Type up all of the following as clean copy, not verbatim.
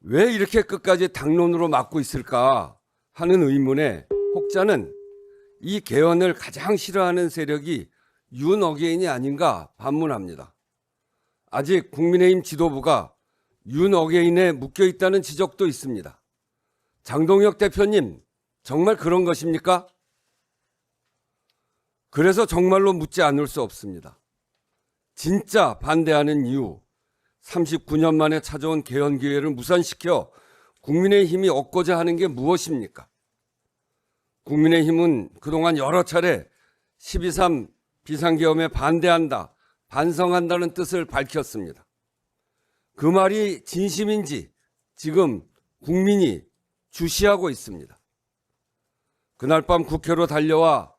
왜 이렇게 끝까지 당론으로 막고 있을까 하는 의문에 혹자는 이 개헌을 가장 싫어하는 세력이 윤 어게인이 아닌가 반문합니다. 아직 국민의힘 지도부가 윤 어게인에 묶여 있다는 지적도 있습니다. 장동혁 대표님, 정말 그런 것입니까? 그래서 정말로 묻지 않을 수 없습니다. 진짜 반대하는 이유, 39년 만에 찾아온 개헌 기회를 무산시켜 국민의힘이 얻고자 하는 게 무엇입니까? 국민의힘은 그동안 여러 차례 12.3 비상계엄에 반대한다, 반성한다는 뜻을 밝혔습니다. 그 말이 진심인지 지금 국민이 주시하고 있습니다. 그날 밤 국회로 달려와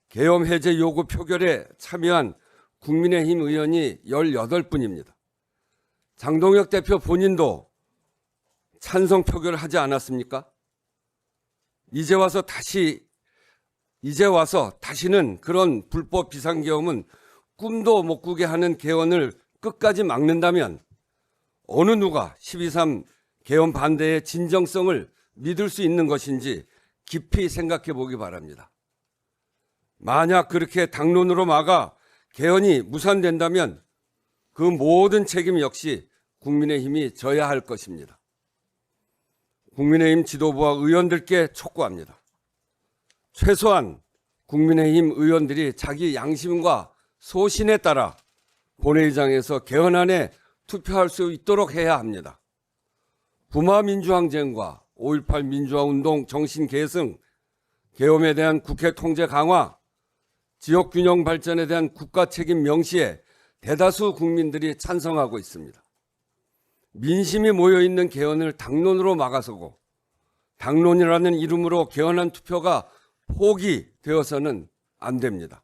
계엄 해제 요구 표결에 참여한 국민의힘 의원이 18분입니다. 장동혁 대표 본인도 찬성 표결을 하지 않았습니까? 이제 와서 다시는 그런 불법 비상계엄은 꿈도 못 꾸게 하는 개헌을 끝까지 막는다면 어느 누가 12.3 개헌 반대의 진정성을 믿을 수 있는 것인지 깊이 생각해 보기 바랍니다. 만약 그렇게 당론으로 막아 개헌이 무산된다면 그 모든 책임 역시 국민의힘이 져야 할 것입니다. 국민의힘 지도부와 의원들께 촉구합니다. 최소한 국민의힘 의원들이 자기 양심과 소신에 따라 본회의장에서 개헌안에 투표할 수 있도록 해야 합니다. 부마 민주항쟁과 5.18 민주화운동 정신 계승, 계엄에 대한 국회 통제 강화, 지역균형 발전에 대한 국가 책임 명시에 대다수 국민들이 찬성하고 있습니다. 민심이 모여있는 개헌을 당론으로 막아서고 당론이라는 이름으로 개헌안 투표가 포기되어서는 안 됩니다.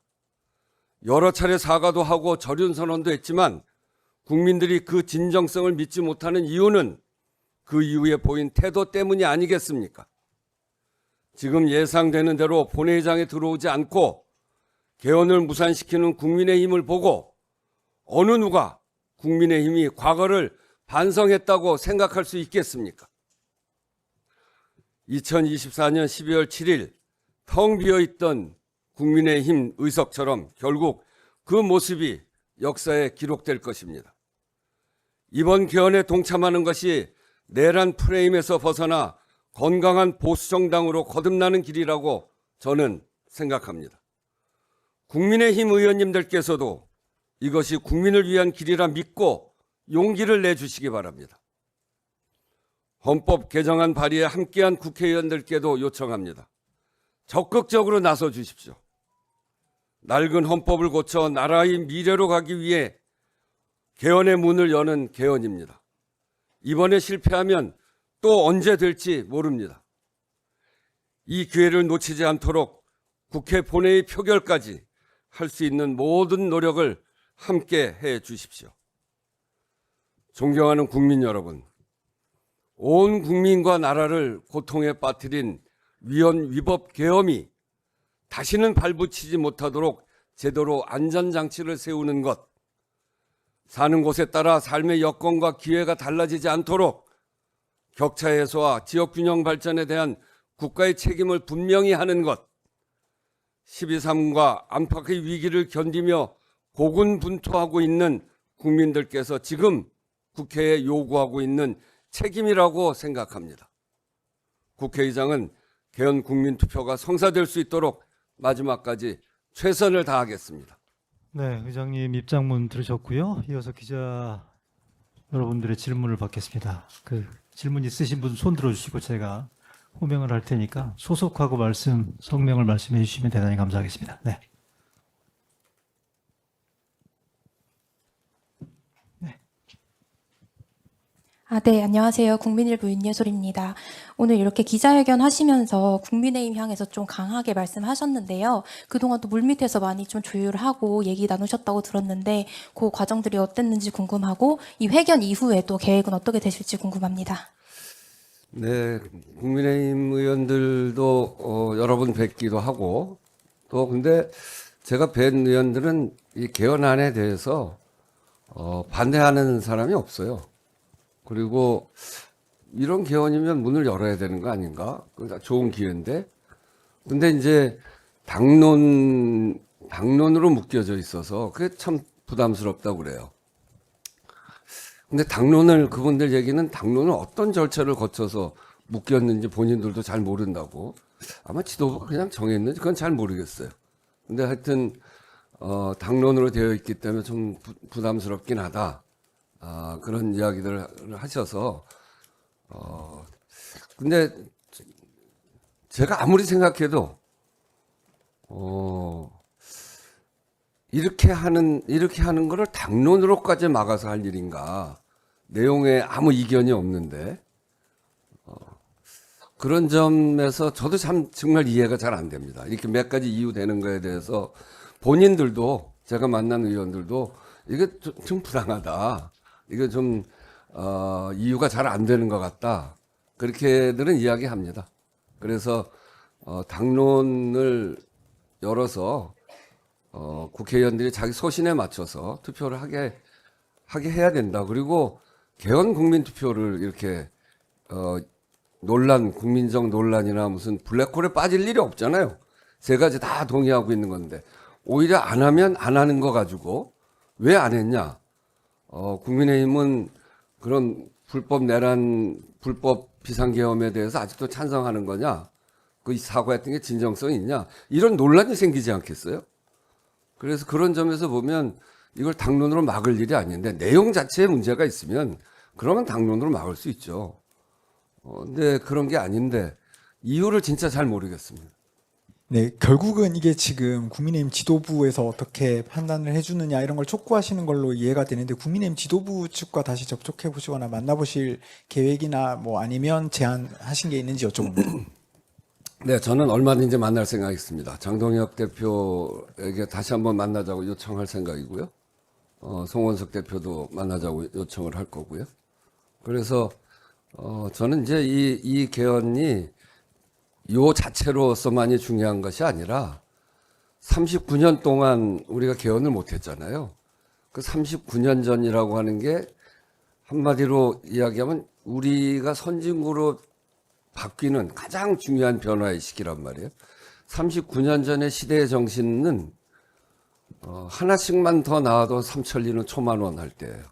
여러 차례 사과도 하고 절윤선언도 했지만 국민들이 그 진정성을 믿지 못하는 이유는 그 이후에 보인 태도 때문이 아니겠습니까? 지금 예상되는 대로 본회의장에 들어오지 않고 개헌을 무산시키는 국민의힘을 보고 어느 누가 국민의힘이 과거를 반성했다고 생각할 수 있겠습니까? 2024년 12월 7일 텅 비어있던 국민의힘 의석처럼 결국 그 모습이 역사에 기록될 것입니다. 이번 개헌에 동참하는 것이 내란 프레임에서 벗어나 건강한 보수정당으로 거듭나는 길이라고 저는 생각합니다. 국민의힘 의원님들께서도 이것이 국민을 위한 길이라 믿고 용기를 내주시기 바랍니다. 헌법 개정안 발의에 함께한 국회의원들께도 요청합니다. 적극적으로 나서 주십시오. 낡은 헌법을 고쳐 나라의 미래로 가기 위해 개헌의 문을 여는 개헌입니다. 이번에 실패하면 또 언제 될지 모릅니다. 이 기회를 놓치지 않도록 국회 본회의 표결까지 할 수 있는 모든 노력을 함께 해 주십시오. 존경하는 국민 여러분, 온 국민과 나라를 고통에 빠뜨린 위헌 위법 계엄이 다시는 발붙이지 못하도록 제대로 안전장치를 세우는 것, 사는 곳에 따라 삶의 여건과 기회가 달라지지 않도록 격차 해소와 지역균형 발전에 대한 국가의 책임을 분명히 하는 것, 12.3과 안팎의 위기를 견디며 고군분투하고 있는 국민들께서 지금 국회에 요구하고 있는 책임이라고 생각합니다. 국회의장은 개헌 국민투표가 성사될 수 있도록 마지막까지 최선을 다하겠습니다. 네, 의장님 입장문 들으셨고요. 이어서 기자 여러분들의 질문을 받겠습니다. 그 질문 있으신 분 손 들어주시고 제가 호명을 할 테니까 소속하고 성명을 말씀해 주시면 대단히 감사하겠습니다. 네. 네, 안녕하세요. 국민일보 윤예솔입니다. 오늘 이렇게 기자회견 하시면서 국민의힘 향해서 좀 강하게 말씀하셨는데요. 그동안 또 물밑에서 많이 좀 조율하고 얘기 나누셨다고 들었는데 그 과정들이 어땠는지 궁금하고 이 회견 이후에 또 계획은 어떻게 되실지 궁금합니다. 네, 국민의힘 의원들도 여러 번 뵙기도 하고 또 근데 제가 뵌 의원들은 이 개헌안에 대해서 반대하는 사람이 없어요. 그리고 이런 개헌이면 문을 열어야 되는 거 아닌가? 그거 좋은 기회인데. 근데 이제 당론으로 묶여져 있어서 그게 참 부담스럽다고 그래요. 근데 그분들 얘기는 당론을 어떤 절차를 거쳐서 묶였는지 본인들도 잘 모른다고. 아마 지도부가 그냥 정했는지 그건 잘 모르겠어요. 근데 하여튼, 당론으로 되어 있기 때문에 좀 부담스럽긴 하다. 그런 이야기들을 하셔서, 근데 제가 아무리 생각해도, 이렇게 하는 거를 당론으로까지 막아서 할 일인가. 내용에 아무 이견이 없는데. 그런 점에서 저도 참 정말 이해가 잘 안 됩니다. 이렇게 몇 가지 이유 되는 거에 대해서 본인들도, 제가 만난 의원들도 이게 좀 불안하다. 이게 좀, 이유가 잘 안 되는 것 같다. 그렇게들은 이야기합니다. 그래서, 당론을 열어서, 국회의원들이 자기 소신에 맞춰서 투표를 하게 해야 된다. 그리고 개헌 국민투표를 이렇게, 국민적 논란이나 무슨 블랙홀에 빠질 일이 없잖아요. 세 가지 다 동의하고 있는 건데. 오히려 안 하면 안 하는 거 가지고 왜 안 했냐. 국민의힘은 그런 불법 비상계엄에 대해서 아직도 찬성하는 거냐. 그 사과했던 게 진정성이 있냐. 이런 논란이 생기지 않겠어요? 그래서 그런 점에서 보면 이걸 당론으로 막을 일이 아닌데 내용 자체에 문제가 있으면 그러면 당론으로 막을 수 있죠. 근데 그런 게 아닌데 이유를 진짜 잘 모르겠습니다. 네, 결국은 이게 지금 국민의힘 지도부에서 어떻게 판단을 해주느냐 이런 걸 촉구하시는 걸로 이해가 되는데 국민의힘 지도부 측과 다시 접촉해 보시거나 만나보실 계획이나 뭐 아니면 제안하신 게 있는지 여쭤봅니다. 네, 저는 얼마든지 만날 생각이 있습니다. 장동혁 대표에게 다시 한번 만나자고 요청할 생각이고요. 송원석 대표도 만나자고 요청을 할 거고요. 그래서 저는 이제 이 개헌이 요 자체로서만이 중요한 것이 아니라 39년 동안 우리가 개헌을 못 했잖아요. 그 39년 전이라고 하는 게 한마디로 이야기하면 우리가 선진국으로 바뀌는 가장 중요한 변화의 시기란 말이에요. 39년 전의 시대의 정신은 하나씩만 더 나와도 삼천리는 초만원 할 때예요.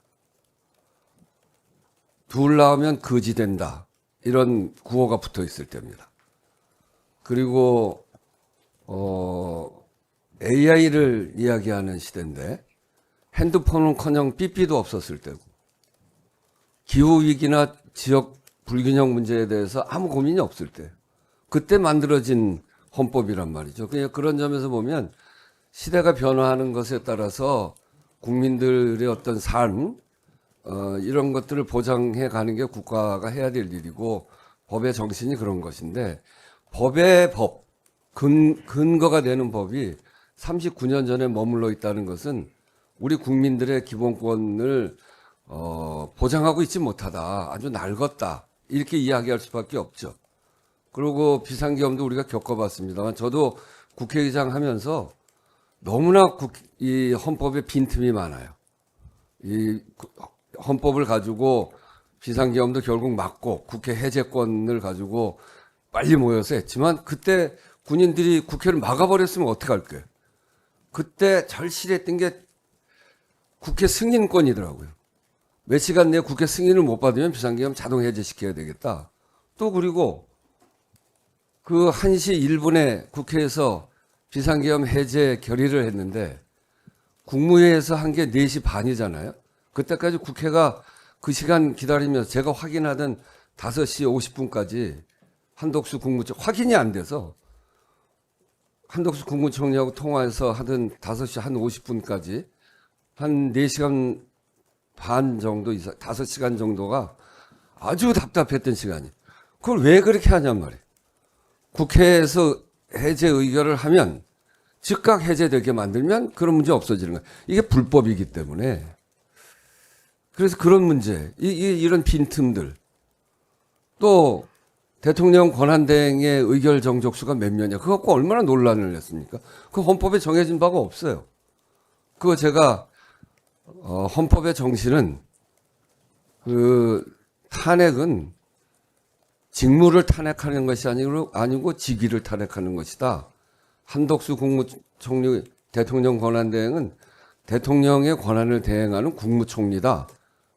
둘 나오면 거지 된다. 이런 구호가 붙어 있을 때입니다. 그리고 AI를 이야기하는 시대인데 핸드폰은커녕 삐삐도 없었을 때고 기후위기나 지역 불균형 문제에 대해서 아무 고민이 없을 때 그때 만들어진 헌법이란 말이죠. 그냥 그런 점에서 보면 시대가 변화하는 것에 따라서 국민들의 어떤 삶 이런 것들을 보장해 가는 게 국가가 해야 될 일이고 법의 정신이 그런 것인데 법의 근거가 되는 법이 39년 전에 머물러 있다는 것은 우리 국민들의 기본권을 보장하고 있지 못하다. 아주 낡았다. 이렇게 이야기할 수밖에 없죠. 그리고 비상계엄도 우리가 겪어봤습니다만 저도 국회의장 하면서 너무나 이 헌법에 빈틈이 많아요. 이 헌법을 가지고 비상계엄도 결국 막고 국회 해제권을 가지고 빨리 모여서 했지만 그때 군인들이 국회를 막아버렸으면 어떡할까요? 그때 절실했던 게 국회 승인권이더라고요. 몇 시간 내에 국회 승인을 못 받으면 비상계엄 자동 해제시켜야 되겠다. 또 그리고 그 1시 1분에 국회에서 비상계엄 해제 결의를 했는데 국무회의에서 한 게 4시 반이잖아요. 그때까지 국회가 그 시간 기다리면서 제가 확인하던 5시 50분까지 한덕수 국무총 확인이 안 돼서 한덕수 국무총리하고 통화해서 하던 5시 한 50분까지 한 4시간 반 정도 이상, 5시간 정도가 아주 답답했던 시간이. 그걸 왜 그렇게 하냔 말이에요. 국회에서 해제 의결을 하면 즉각 해제되게 만들면 그런 문제 없어지는 거예요. 이게 불법이기 때문에. 그래서 그런 문제, 이런 빈틈들. 또 대통령 권한대행의 의결 정족수가 몇 명이냐. 그거 갖고 얼마나 논란을 했습니까? 그 헌법에 정해진 바가 없어요. 그거 제가 헌법의 정신은 그 탄핵은 직무를 탄핵하는 것이 아니고 직위를 탄핵하는 것이다. 한덕수 국무총리 대통령 권한 대행은 대통령의 권한을 대행하는 국무총리다.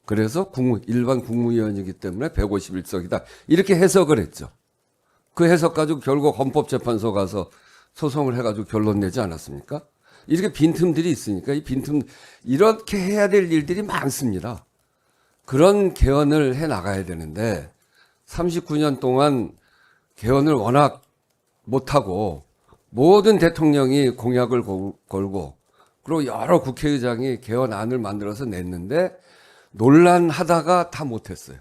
그래서 일반 국무위원이기 때문에 151석이다. 이렇게 해석을 했죠. 그 해석 가지고 결국 헌법재판소 가서 소송을 해가지고 결론 내지 않았습니까? 이렇게 빈틈들이 있으니까 이 빈틈, 이렇게 해야 될 일들이 많습니다. 그런 개헌을 해 나가야 되는데 39년 동안 개헌을 워낙 못하고 모든 대통령이 공약을 걸고 그리고 여러 국회의장이 개헌안을 만들어서 냈는데 논란하다가 다 못했어요.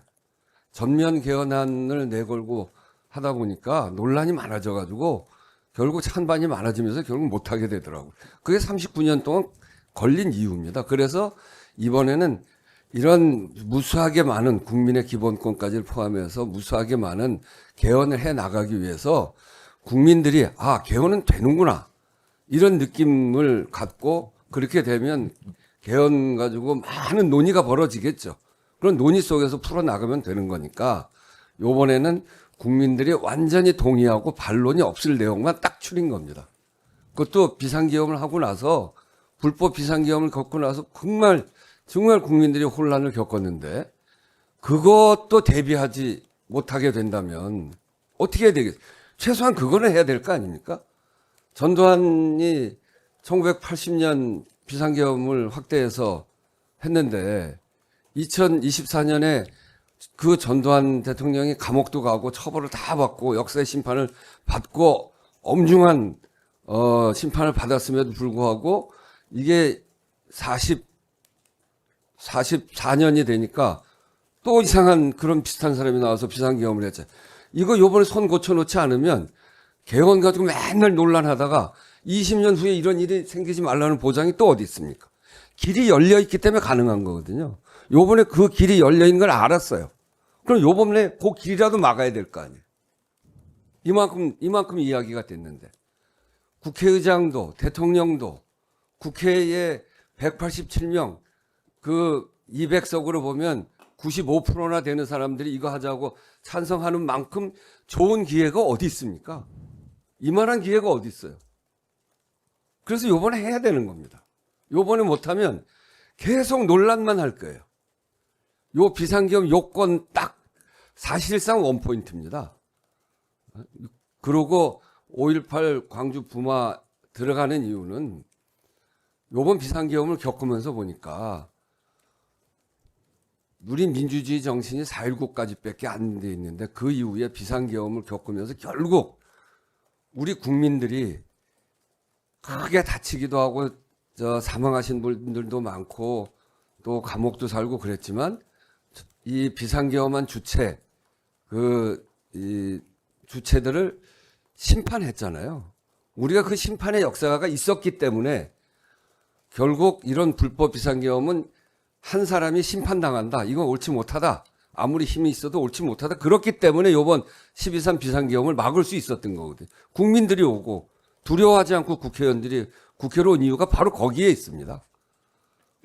전면 개헌안을 내걸고 하다 보니까 논란이 많아져가지고 결국 찬반이 많아지면서 결국 못하게 되더라고요. 그게 39년 동안 걸린 이유입니다. 그래서 이번에는 이런 무수하게 많은 국민의 기본권까지를 포함해서 무수하게 많은 개헌을 해 나가기 위해서 국민들이 개헌은 되는구나 이런 느낌을 갖고 그렇게 되면 개헌 가지고 많은 논의가 벌어지겠죠. 그런 논의 속에서 풀어나가면 되는 거니까 이번에는 국민들이 완전히 동의하고 반론이 없을 내용만 딱 추린 겁니다. 그것도 비상계엄을 하고 나서 불법 비상계엄을 겪고 나서 정말 국민들이 혼란을 겪었는데 그것도 대비하지 못하게 된다면 어떻게 해야 되겠어요? 최소한 그거는 해야 될 거 아닙니까? 전두환이 1980년 비상계엄을 확대해서 했는데 2024년에 그 전두환 대통령이 감옥도 가고 처벌을 다 받고 역사의 심판을 받고 엄중한 심판을 받았음에도 불구하고 이게 44년이 되니까 또 이상한 그런 비슷한 사람이 나와서 비상계엄을 했죠. 이거 요번에 손 고쳐놓지 않으면 개헌 가지고 맨날 논란하다가 20년 후에 이런 일이 생기지 말라는 보장이 또 어디 있습니까? 길이 열려 있기 때문에 가능한 거거든요. 요번에 그 길이 열려 있는 걸 알았어요. 그럼 요번에 그 길이라도 막아야 될 거 아니에요. 이만큼 이야기가 됐는데 국회의장도 대통령도 국회에 187명 그 200석으로 보면 95%나 되는 사람들이 이거 하자고 찬성하는 만큼 좋은 기회가 어디 있습니까? 이만한 기회가 어디 있어요? 그래서 요번에 해야 되는 겁니다. 요번에 못하면 계속 논란만 할 거예요. 요 비상계엄 요건 딱 사실상 원포인트입니다. 그러고 5.18 광주 부마 들어가는 이유는 요번 비상계엄을 겪으면서 보니까 우리 민주주의 정신이 4.19까지밖에 안 돼 있는데 그 이후에 비상계엄을 겪으면서 결국 우리 국민들이 크게 다치기도 하고 사망하신 분들도 많고 또 감옥도 살고 그랬지만 이 비상계엄한 이 주체들을 심판했잖아요. 우리가 그 심판의 역사가 있었기 때문에 결국 이런 불법 비상계엄은 한 사람이 심판당한다. 이건 옳지 못하다. 아무리 힘이 있어도 옳지 못하다. 그렇기 때문에 이번 12.3 비상계엄을 막을 수 있었던 거거든요. 국민들이 오고 두려워하지 않고 국회의원들이 국회로 온 이유가 바로 거기에 있습니다.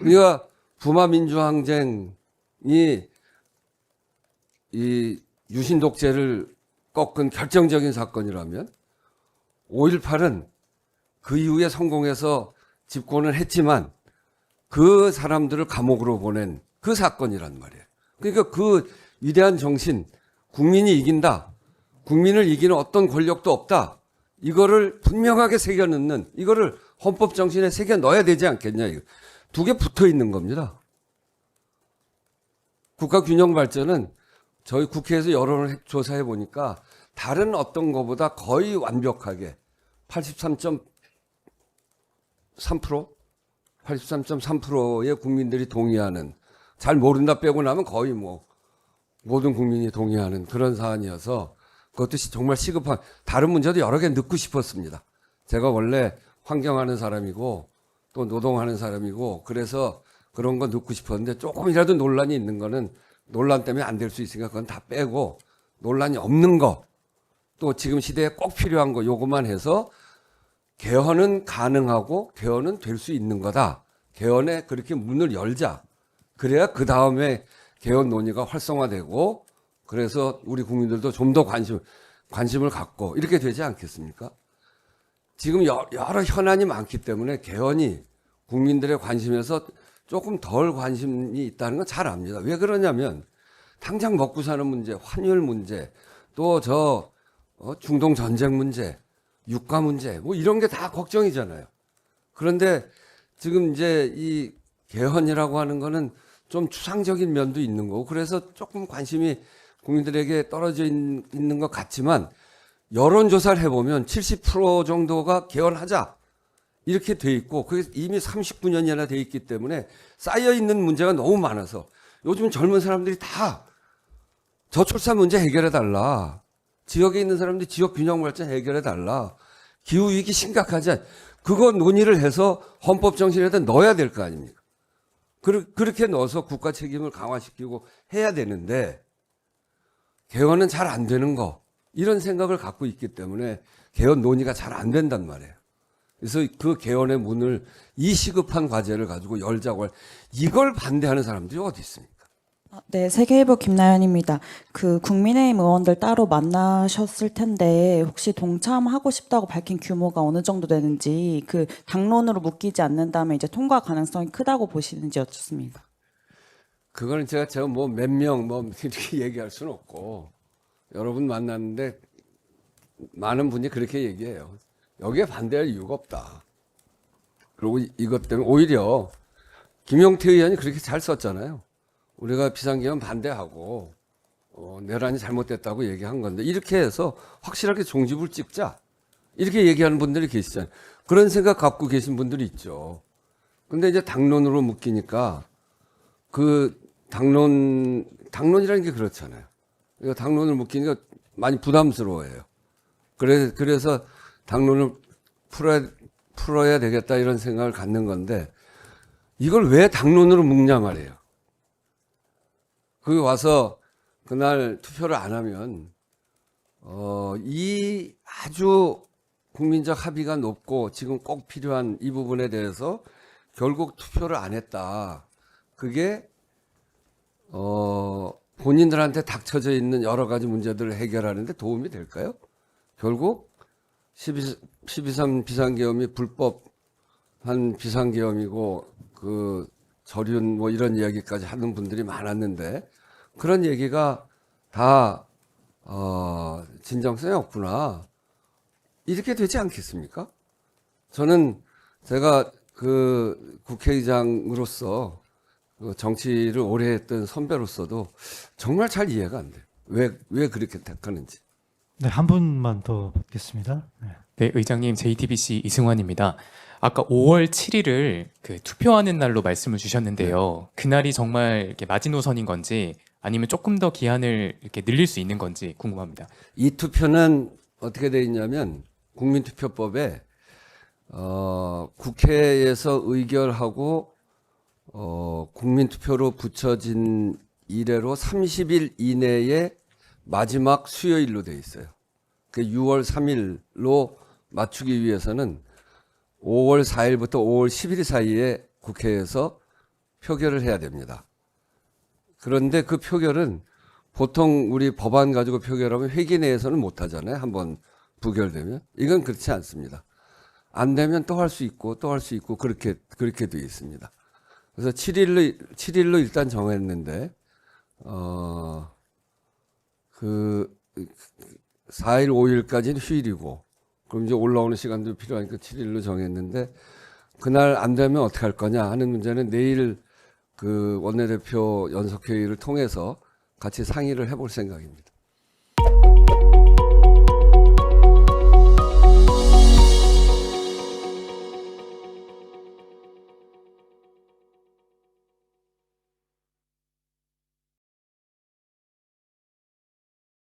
우리가 부마민주항쟁이 이 유신독재를 꺾은 결정적인 사건이라면 5.18은 그 이후에 성공해서 집권을 했지만 그 사람들을 감옥으로 보낸 그 사건이란 말이에요. 그러니까 그 위대한 정신, 국민이 이긴다. 국민을 이기는 어떤 권력도 없다. 이거를 분명하게 새겨 넣는, 이거를 헌법 정신에 새겨 넣어야 되지 않겠냐. 이거. 두 개 붙어 있는 겁니다. 국가 균형 발전은 저희 국회에서 여론을 조사해 보니까 다른 어떤 것보다 거의 완벽하게 83.3%의 국민들이 동의하는, 잘 모른다 빼고 나면 거의 모든 국민이 동의하는 그런 사안이어서 그것도 정말 시급한, 다른 문제도 여러 개 넣고 싶었습니다. 제가 원래 환경하는 사람이고 또 노동하는 사람이고 그래서 그런 거 넣고 싶었는데 조금이라도 논란이 있는 거는 논란 때문에 안 될 수 있으니까 그건 다 빼고 논란이 없는 거, 또 지금 시대에 꼭 필요한 거 요것만 해서 개헌은 가능하고 개헌은 될 수 있는 거다. 개헌에 그렇게 문을 열자. 그래야 그 다음에 개헌 논의가 활성화되고 그래서 우리 국민들도 좀 더 관심을 갖고 이렇게 되지 않겠습니까? 지금 여러 현안이 많기 때문에 개헌이 국민들의 관심에서 조금 덜 관심이 있다는 건 잘 압니다. 왜 그러냐면 당장 먹고 사는 문제, 환율 문제, 또 중동 전쟁 문제, 유가 문제, 뭐 이런 게 다 걱정이잖아요. 그런데 지금 이제 이 개헌이라고 하는 거는 좀 추상적인 면도 있는 거고, 그래서 조금 관심이 국민들에게 떨어져 있는 것 같지만, 여론조사를 해보면 70% 정도가 개헌하자 이렇게 돼 있고, 그게 이미 39년이나 돼 있기 때문에 쌓여 있는 문제가 너무 많아서 요즘 젊은 사람들이 다 저출산 문제 해결해 달라, 지역에 있는 사람들이 지역 균형 발전 해결해 달라, 기후 위기 심각하지, 그거 논의를 해서 헌법 정신에다 넣어야 될 거 아닙니까? 그렇게 넣어서 국가 책임을 강화시키고 해야 되는데, 개헌은 잘 안 되는 거, 이런 생각을 갖고 있기 때문에 개헌 논의가 잘 안 된단 말이에요. 그래서 그 개헌의 문을, 이 시급한 과제를 가지고 열자고 이걸 반대하는 사람들이 어디 있습니까? 네, 세계일보 김나연입니다. 그 국민의힘 의원들 따로 만나셨을 텐데 혹시 동참하고 싶다고 밝힌 규모가 어느 정도 되는지, 그 당론으로 묶이지 않는다면 이제 통과 가능성이 크다고 보시는지 여쭙습니다. 그거는 제가 뭐 몇 명 이렇게 얘기할 수는 없고, 여러분 만났는데 많은 분이 그렇게 얘기해요. 여기에 반대할 이유가 없다. 그리고 이것 때문에 오히려 김용태 의원이 그렇게 잘 썼잖아요. 우리가 비상계엄 반대하고 내란이 잘못됐다고 얘기한 건데, 이렇게 해서 확실하게 종지부를 찍자, 이렇게 얘기하는 분들이 계시잖아요. 그런 생각 갖고 계신 분들이 있죠. 근데 이제 당론으로 묶이니까 그 당론이라는 게 그렇잖아요. 그러니까 당론을 묶이니까 많이 부담스러워해요. 그래서 당론을 풀어야 되겠다 이런 생각을 갖는 건데, 이걸 왜 당론으로 묶냐 말이에요. 거기 와서 그날 투표를 안 하면 이 아주 국민적 합의가 높고 지금 꼭 필요한 이 부분에 대해서 결국 투표를 안 했다. 그게 본인들한테 닥쳐져 있는 여러 가지 문제들을 해결하는 데 도움이 될까요? 결국 12.3 비상계엄이 불법한 비상계엄이고 그 저륜 뭐 이런 이야기까지 하는 분들이 많았는데, 그런 얘기가 다 진정성이 없구나, 이렇게 되지 않겠습니까? 저는 제가 그 국회의장으로서 그 정치를 오래 했던 선배로서도 정말 잘 이해가 안 돼요. 왜 그렇게 택하는지. 네, 한 분만 더 받겠습니다. 네. 네, 의장님, JTBC 이승환입니다. 아까 5월 7일을 그 투표하는 날로 말씀을 주셨는데요. 그날이 정말 이렇게 마지노선인 건지 아니면 조금 더 기한을 이렇게 늘릴 수 있는 건지 궁금합니다. 이 투표는 어떻게 돼 있냐면, 국민투표법에 국회에서 의결하고 국민투표로 붙여진 이래로 30일 이내에 마지막 수요일로 돼 있어요. 그 6월 3일로 맞추기 위해서는 5월 4일부터 5월 10일 사이에 국회에서 표결을 해야 됩니다. 그런데 그 표결은 보통 우리 법안 가지고 표결하면 회기 내에서는 못 하잖아요. 한번 부결되면. 이건 그렇지 않습니다. 안 되면 또 할 수 있고 또 할 수 있고 그렇게 돼 있습니다. 그래서 7일로 일단 정했는데, 그 4일, 5일까지는 휴일이고, 그럼 이제 올라오는 시간도 필요하니까 7일로 정했는데, 그날 안 되면 어떻게 할 거냐 하는 문제는 내일 그 원내대표 연석회의를 통해서 같이 상의를 해볼 생각입니다.